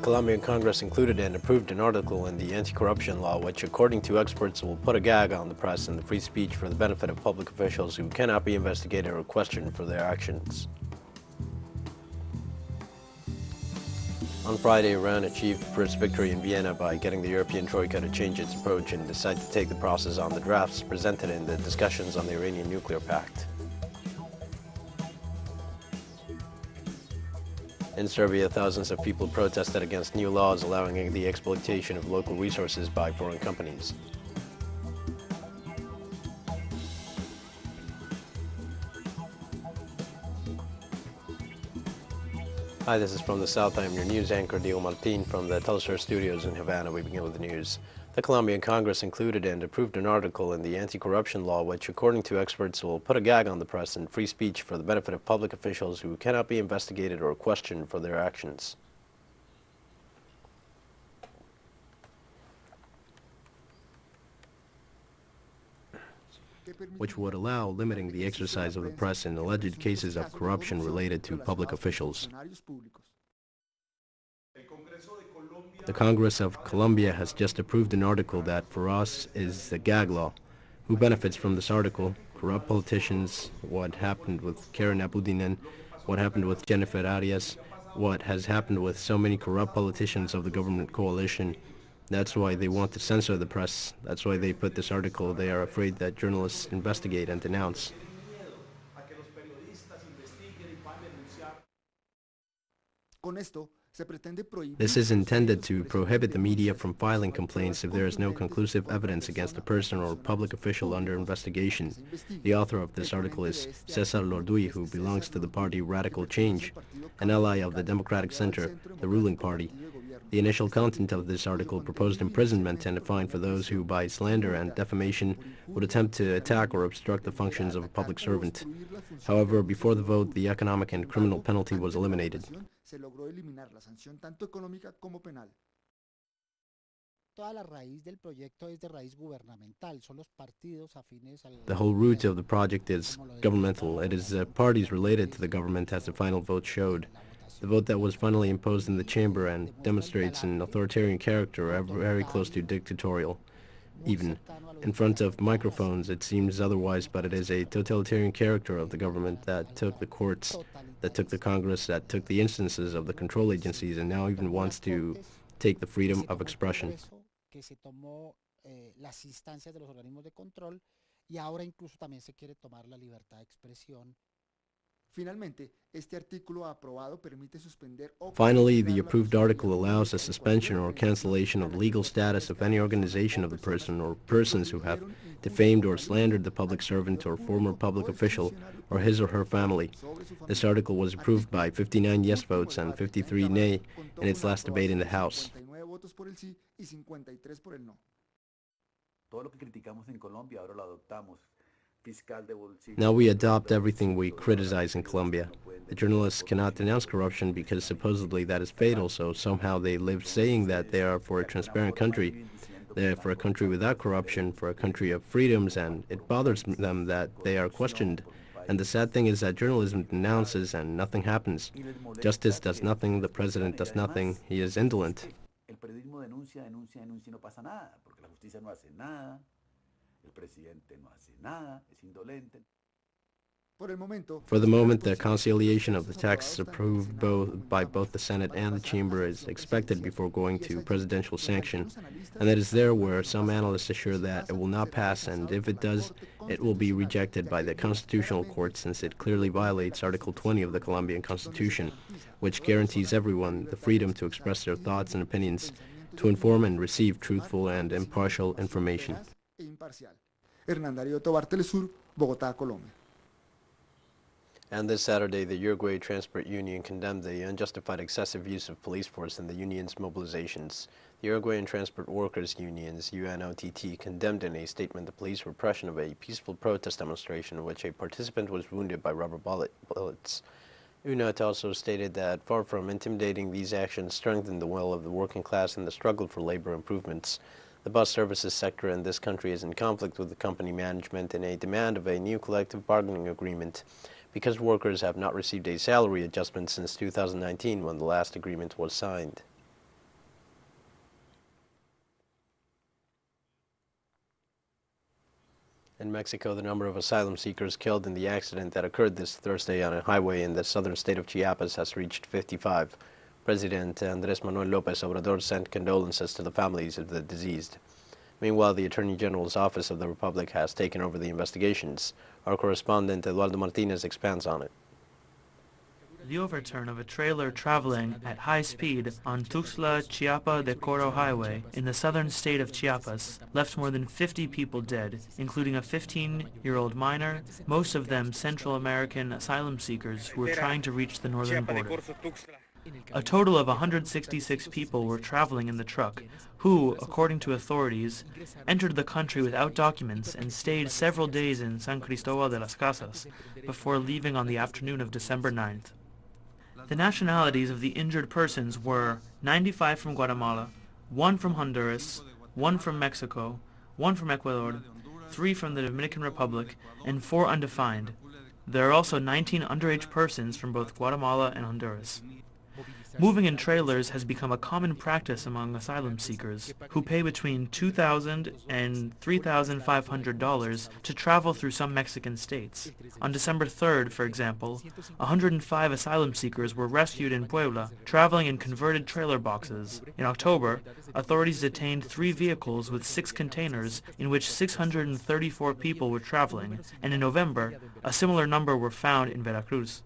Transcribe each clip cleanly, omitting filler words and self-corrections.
Colombian Congress included and approved an article in the anti-corruption law which, according to experts, will put a gag on the press and the free speech for the benefit of public officials who cannot be investigated or questioned for their actions. On Friday, Iran achieved first victory in Vienna by getting the European Troika to change its approach and decide to take the process on the drafts presented in the discussions on the Iranian nuclear pact. In Serbia, thousands of people protested against new laws allowing the exploitation of local resources by foreign companies. Hi, this is From the South. I am your news anchor, Diego Martin, from the Telesur studios in Havana. We begin with the news. The Colombian Congress included and approved an article in the anti-corruption law which, according to experts, will put a gag on the press and free speech for the benefit of public officials who cannot be investigated or questioned for their actions. Which would allow limiting the exercise of the press in alleged cases of corruption related to public officials. The Congress of Colombia has just approved an article that, for us, is the gag law. Who benefits from this article? Corrupt politicians, what happened with Karen Abudinen, what happened with Jennifer Arias, what has happened with so many corrupt politicians of the government coalition. That's why they want to censor the press. That's why they put this article. They are afraid that journalists investigate and denounce. This is intended to prohibit the media from filing complaints if there is no conclusive evidence against a person or public official under investigation. The author of this article is Cesar Lordui, who belongs to the party Radical Change, an ally of the Democratic Center, the ruling party. The initial content of this article proposed imprisonment and a fine for those who, by slander and defamation, would attempt to attack or obstruct the functions of a public servant. However, before the vote, the economic and criminal penalty was eliminated. The whole root of the project is governmental. It is parties related to the government, as the final vote showed. The vote that was finally imposed in the chamber and demonstrates an authoritarian character, very close to dictatorial. Even in front of microphones, it seems otherwise, but it is a totalitarian character of the government that took the courts, that took the Congress, that took the instances of the control agencies, and now even wants to take the freedom of expression. Finally, the approved article allows a suspension or cancellation of legal status of any organization of the person or persons who have defamed or slandered the public servant or former public official or his or her family. This article was approved by 59 yes votes and 53 nay in its last debate in the House. Now we adopt everything we criticize in Colombia. The journalists cannot denounce corruption because supposedly that is fatal, so somehow they live saying that they are for a transparent country, they are for a country without corruption, for a country of freedoms, and it bothers them that they are questioned. And the sad thing is that journalism denounces and nothing happens. Justice does nothing, the president does nothing, he is indolent. For the moment, the conciliation of the tax approved by both the Senate and the Chamber is expected before going to presidential sanction, and it is there where some analysts assure that it will not pass, and if it does, it will be rejected by the Constitutional Court since it clearly violates Article 20 of the Colombian Constitution, which guarantees everyone the freedom to express their thoughts and opinions, to inform and receive truthful and impartial information. And this Saturday, the Uruguay Transport Union condemned the unjustified excessive use of police force in the union's mobilizations. The Uruguayan Transport Workers Unions, UNOTT, condemned in a statement the police repression of a peaceful protest demonstration in which a participant was wounded by rubber bullets. UNOT also stated that far from intimidating, these actions strengthened the will of the working class in the struggle for labor improvements. The bus services sector in this country is in conflict with the company management in a demand of a new collective bargaining agreement, because workers have not received a salary adjustment since 2019 when the last agreement was signed. In Mexico, the number of asylum seekers killed in the accident that occurred this Thursday on a highway in the southern state of Chiapas has reached 55. President Andrés Manuel López Obrador sent condolences to the families of the deceased. Meanwhile, the Attorney General's Office of the Republic has taken over the investigations. Our correspondent Eduardo Martinez expands on it. The overturn of a trailer traveling at high speed on Tuxtla-Chiapa de Coro Highway in the southern state of Chiapas left more than 50 people dead, including a 15-year-old minor, most of them Central American asylum seekers who were trying to reach the northern border. A total of 166 people were traveling in the truck, who, according to authorities, entered the country without documents and stayed several days in San Cristóbal de las Casas before leaving on the afternoon of December 9th. The nationalities of the injured persons were 95 from Guatemala, 1 from Honduras, 1 from Mexico, 1 from Ecuador, 3 from the Dominican Republic, and 4 undefined. There are also 19 underage persons from both Guatemala and Honduras. Moving in trailers has become a common practice among asylum seekers, who pay between $2,000 and $3,500 to travel through some Mexican states. On December 3rd, for example, 105 asylum seekers were rescued in Puebla, traveling in converted trailer boxes. In October, authorities detained 3 vehicles with 6 containers in which 634 people were traveling, and in November, a similar number were found in Veracruz.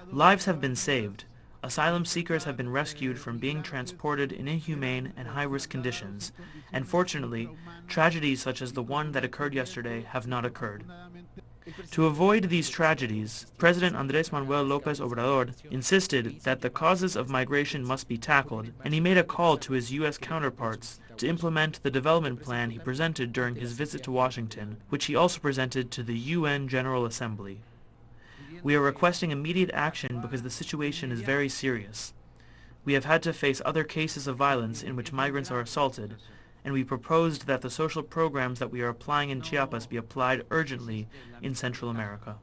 Lives have been saved. Asylum seekers have been rescued from being transported in inhumane and high-risk conditions, and fortunately, tragedies such as the one that occurred yesterday have not occurred. To avoid these tragedies, President Andrés Manuel López Obrador insisted that the causes of migration must be tackled, and he made a call to his U.S. counterparts to implement the development plan he presented during his visit to Washington, which he also presented to the UN General Assembly. We are requesting immediate action because the situation is very serious. We have had to face other cases of violence in which migrants are assaulted, and we proposed that the social programs that we are applying in Chiapas be applied urgently in Central America.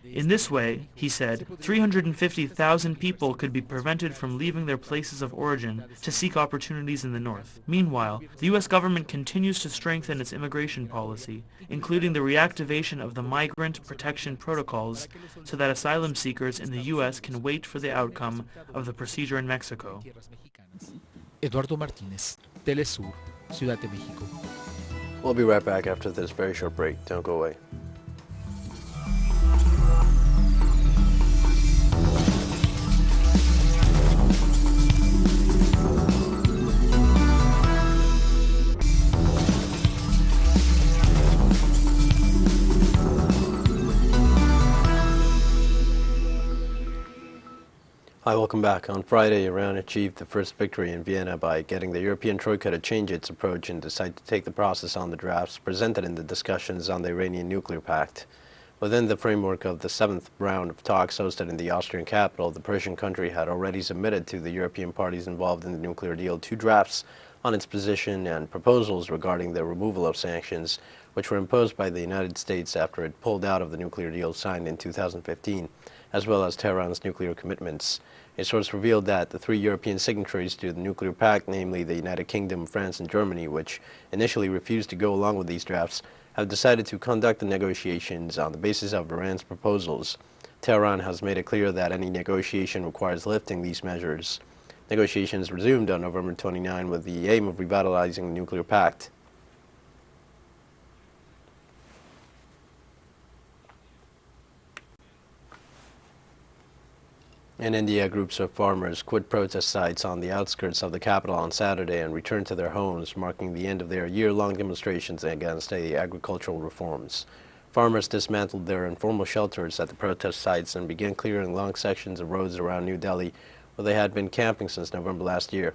In this way, he said, 350,000 people could be prevented from leaving their places of origin to seek opportunities in the north. Meanwhile, the U.S. government continues to strengthen its immigration policy, including the reactivation of the migrant protection protocols so that asylum seekers in the U.S. can wait for the outcome of the procedure in Mexico. Eduardo Martinez, Telesur, Ciudad de México. We'll be right back after this very short break. Don't go away. Hi, welcome back. On Friday, Iran achieved the first victory in Vienna by getting the European Troika to change its approach and decide to take the process on the drafts presented in the discussions on the Iranian nuclear pact. Within the framework of the 7th round of talks hosted in the Austrian capital, the Persian country had already submitted to the European parties involved in the nuclear deal 2 drafts on its position and proposals regarding the removal of sanctions, which were imposed by the United States after it pulled out of the nuclear deal signed in 2015, as well as Tehran's nuclear commitments. A source revealed that the 3 European signatories to the nuclear pact, namely the United Kingdom, France, and Germany, which initially refused to go along with these drafts, have decided to conduct the negotiations on the basis of Iran's proposals. Tehran has made it clear that any negotiation requires lifting these measures. Negotiations resumed on November 29 with the aim of revitalizing the nuclear pact. In India, groups of farmers quit protest sites on the outskirts of the capital on Saturday and returned to their homes, marking the end of their year-long demonstrations against agricultural reforms. Farmers dismantled their informal shelters at the protest sites and began clearing long sections of roads around New Delhi, where they had been camping since November last year.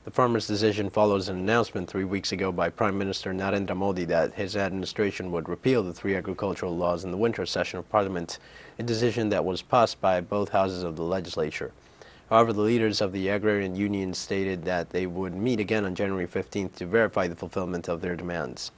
The farmers' decision follows an announcement 3 weeks ago by Prime Minister Narendra Modi that his administration would repeal the 3 agricultural laws in the winter session of Parliament, a decision that was passed by both houses of the legislature. However, the leaders of the agrarian unions stated that they would meet again on January 15th to verify the fulfillment of their demands.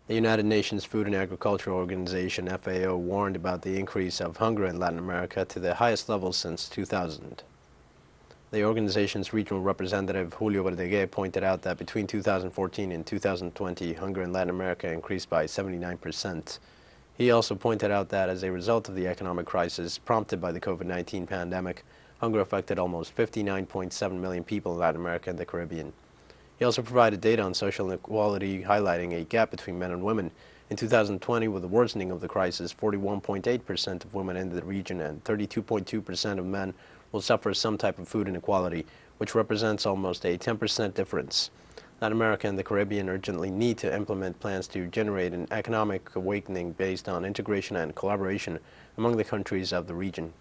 The United Nations Food and Agriculture Organization, FAO, warned about the increase of hunger in Latin America to the highest level since 2000. The organization's regional representative, Julio Verdeguer, pointed out that between 2014 and 2020, hunger in Latin America increased by 79%. He also pointed out that as a result of the economic crisis prompted by the COVID-19 pandemic, hunger affected almost 59.7 million people in Latin America and the Caribbean. He also provided data on social inequality, highlighting a gap between men and women. In 2020, with the worsening of the crisis, 41.8% of women in the region and 32.2% of men will suffer some type of food inequality, which represents almost a 10% difference. Latin America and the Caribbean urgently need to implement plans to generate an economic awakening based on integration and collaboration among the countries of the region.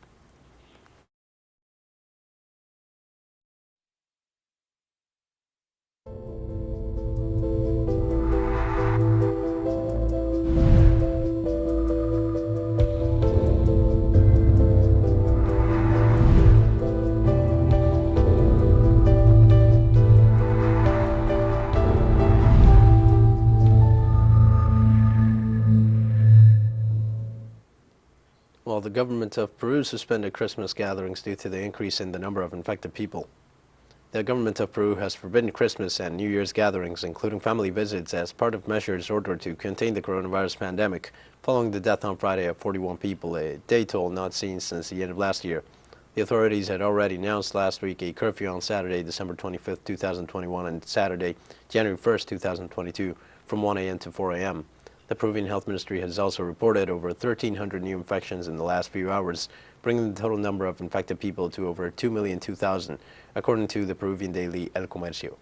Well, the government of Peru suspended Christmas gatherings due to the increase in the number of infected people. The government of Peru has forbidden Christmas and New Year's gatherings, including family visits, as part of measures ordered to contain the coronavirus pandemic, following the death on Friday of 41 people, a day toll not seen since the end of last year. The authorities had already announced last week a curfew on Saturday, December 25, 2021, and Saturday, January 1, 2022, from 1 a.m. to 4 a.m. The Peruvian Health Ministry has also reported over 1,300 new infections in the last few hours, bringing the total number of infected people to over 2,002,000, according to the Peruvian daily El Comercio.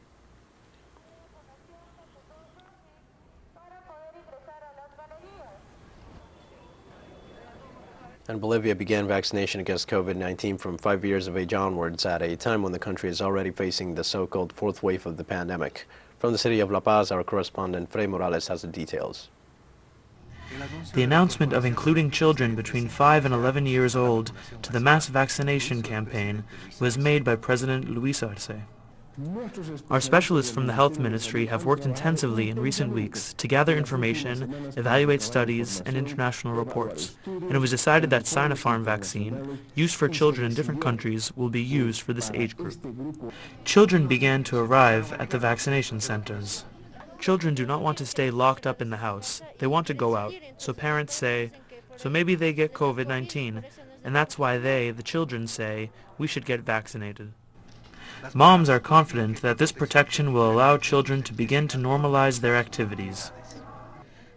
And Bolivia began vaccination against COVID-19 from 5 years of age onwards at a time when the country is already facing the so-called fourth wave of the pandemic. From the city of La Paz, our correspondent Frei Morales has the details. The announcement of including children between 5 and 11 years old to the mass vaccination campaign was made by President Luis Arce. Our specialists from the Health Ministry have worked intensively in recent weeks to gather information, evaluate studies, and international reports, and it was decided that Sinopharm vaccine, used for children in different countries, will be used for this age group. Children began to arrive at the vaccination centers. Children do not want to stay locked up in the house. They want to go out. So parents say, so maybe they get COVID-19, and that's why they, the children, say, we should get vaccinated. Moms are confident that this protection will allow children to begin to normalize their activities.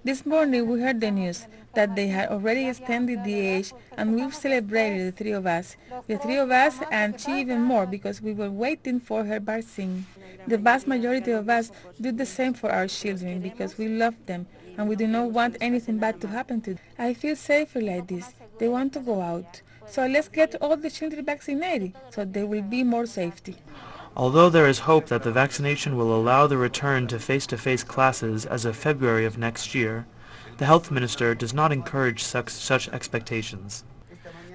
This morning we heard the news that they had already extended the age, and we've celebrated, the three of us, and she even more, because we were waiting for her vaccine. The vast majority of us do the same for our children because we love them and we do not want anything bad to happen to them. I feel safer like this. They want to go out. So let's get all the children vaccinated so there will be more safety. Although there is hope that the vaccination will allow the return to face-to-face classes as of February of next year, the health minister does not encourage such expectations.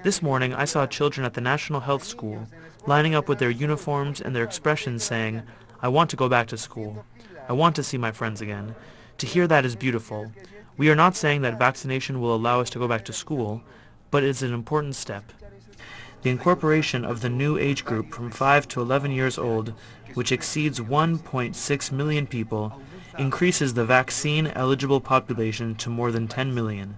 This morning I saw children at the National Health School lining up with their uniforms and their expressions saying, I want to go back to school. I want to see my friends again. To hear that is beautiful. We are not saying that vaccination will allow us to go back to school, but it's an important step. The incorporation of the new age group from 5 to 11 years old, which exceeds 1.6 million people, increases the vaccine-eligible population to more than 10 million.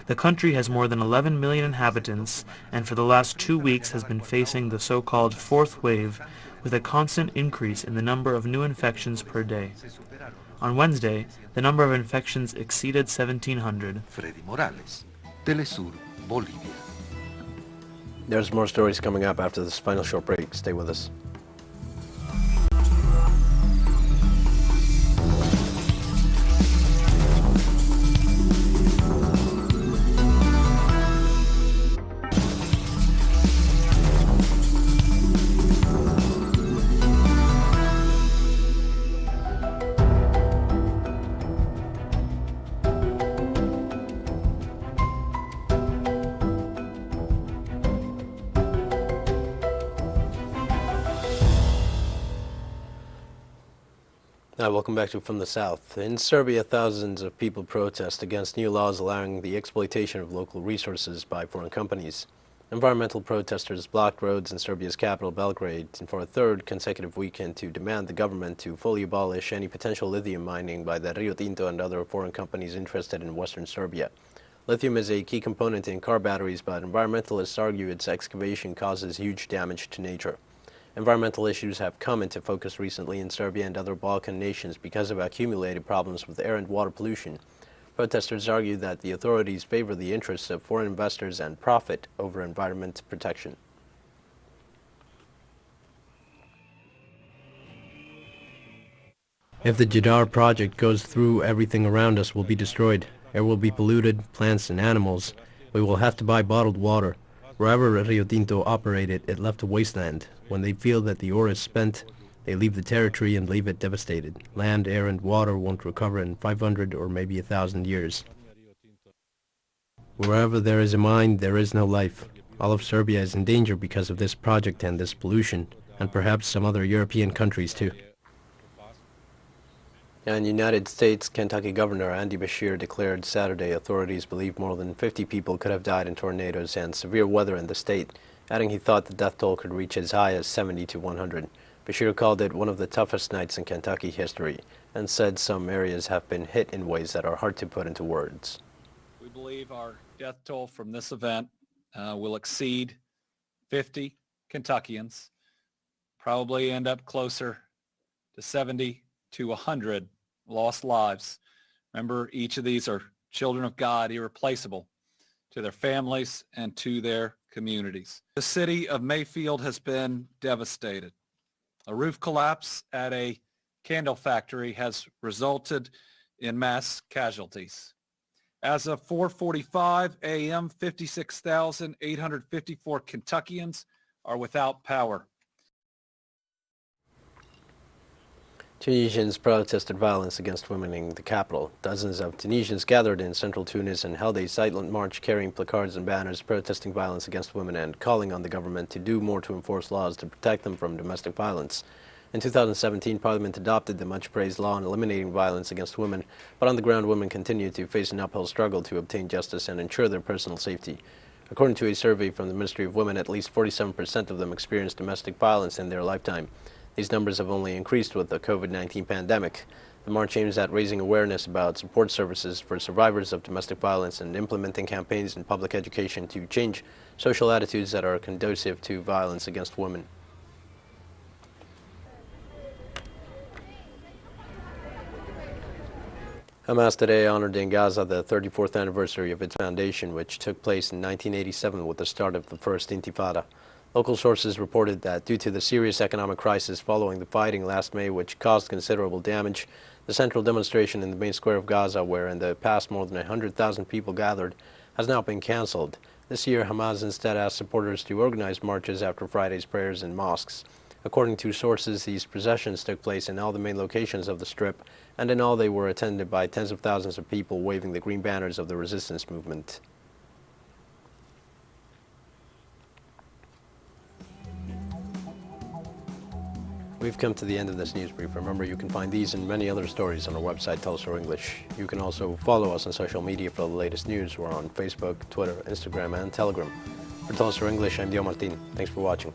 The country has more than 11 million inhabitants, and for the last 2 weeks has been facing the so-called fourth wave, with a constant increase in the number of new infections per day. On Wednesday, the number of infections exceeded 1,700. Freddy Morales, Telesur, Bolivia. There's more stories coming up after this final short break. Stay with us. Welcome back to From the South. In Serbia, thousands of people protest against new laws allowing the exploitation of local resources by foreign companies. Environmental protesters blocked roads in Serbia's capital, Belgrade, for a third consecutive weekend to demand the government to fully abolish any potential lithium mining by the Rio Tinto and other foreign companies interested in western Serbia. Lithium is a key component in car batteries, but environmentalists argue its excavation causes huge damage to nature. Environmental issues have come into focus recently in Serbia and other Balkan nations because of accumulated problems with air and water pollution. Protesters argue that the authorities favor the interests of foreign investors and profit over environment protection. If the Jadar project goes through, everything around us will be destroyed. Air will be polluted, plants and animals. We will have to buy bottled water. Wherever Rio Tinto operated, it left a wasteland. When they feel that the ore is spent, they leave the territory and leave it devastated. Land, air and water won't recover in 500 or maybe 1,000 years. Wherever there is a mine, there is no life. All of Serbia is in danger because of this project and this pollution, and perhaps some other European countries too. And United States Kentucky Governor Andy Beshear declared Saturday authorities believe more than 50 people could have died in tornadoes and severe weather in the state, adding he thought the death toll could reach as high as 70 to 100. Beshear called it one of the toughest nights in Kentucky history and said some areas have been hit in ways that are hard to put into words. We believe our death toll from this event will exceed 50 Kentuckians, probably end up closer to 70 to 100 lost lives. Remember, each of these are children of God, irreplaceable to their families and to their communities. The city of Mayfield has been devastated. A roof collapse at a candle factory has resulted in mass casualties. As of 4:45 a.m., 56,854 Kentuckians are without power. Tunisians protested violence against women in the capital. Dozens of Tunisians gathered in central Tunis and held a silent march carrying placards and banners protesting violence against women and calling on the government to do more to enforce laws to protect them from domestic violence. In 2017, Parliament adopted the much-praised law on eliminating violence against women, but on the ground, women continue to face an uphill struggle to obtain justice and ensure their personal safety. According to a survey from the Ministry of Women, at least 47% of them experienced domestic violence in their lifetime. These numbers have only increased with the COVID-19 pandemic. The march aims at raising awareness about support services for survivors of domestic violence and implementing campaigns in public education to change social attitudes that are conducive to violence against women. Hamas today honored in Gaza the 34th anniversary of its foundation, which took place in 1987 with the start of the First Intifada. Local sources reported that due to the serious economic crisis following the fighting last May, which caused considerable damage, the central demonstration in the main square of Gaza, where in the past more than 100,000 people gathered, has now been canceled. This year, Hamas instead asked supporters to organize marches after Friday's prayers in mosques. According to sources, these processions took place in all the main locations of the Strip, and in all they were attended by tens of thousands of people waving the green banners of the resistance movement. We've come to the end of this news brief. Remember, you can find these and many other stories on our website, Tell Us Our English. You can also follow us on social media for the latest news. We're on Facebook, Twitter, Instagram, and Telegram. For Tell Us Our English, I'm Dio Martin. Thanks for watching.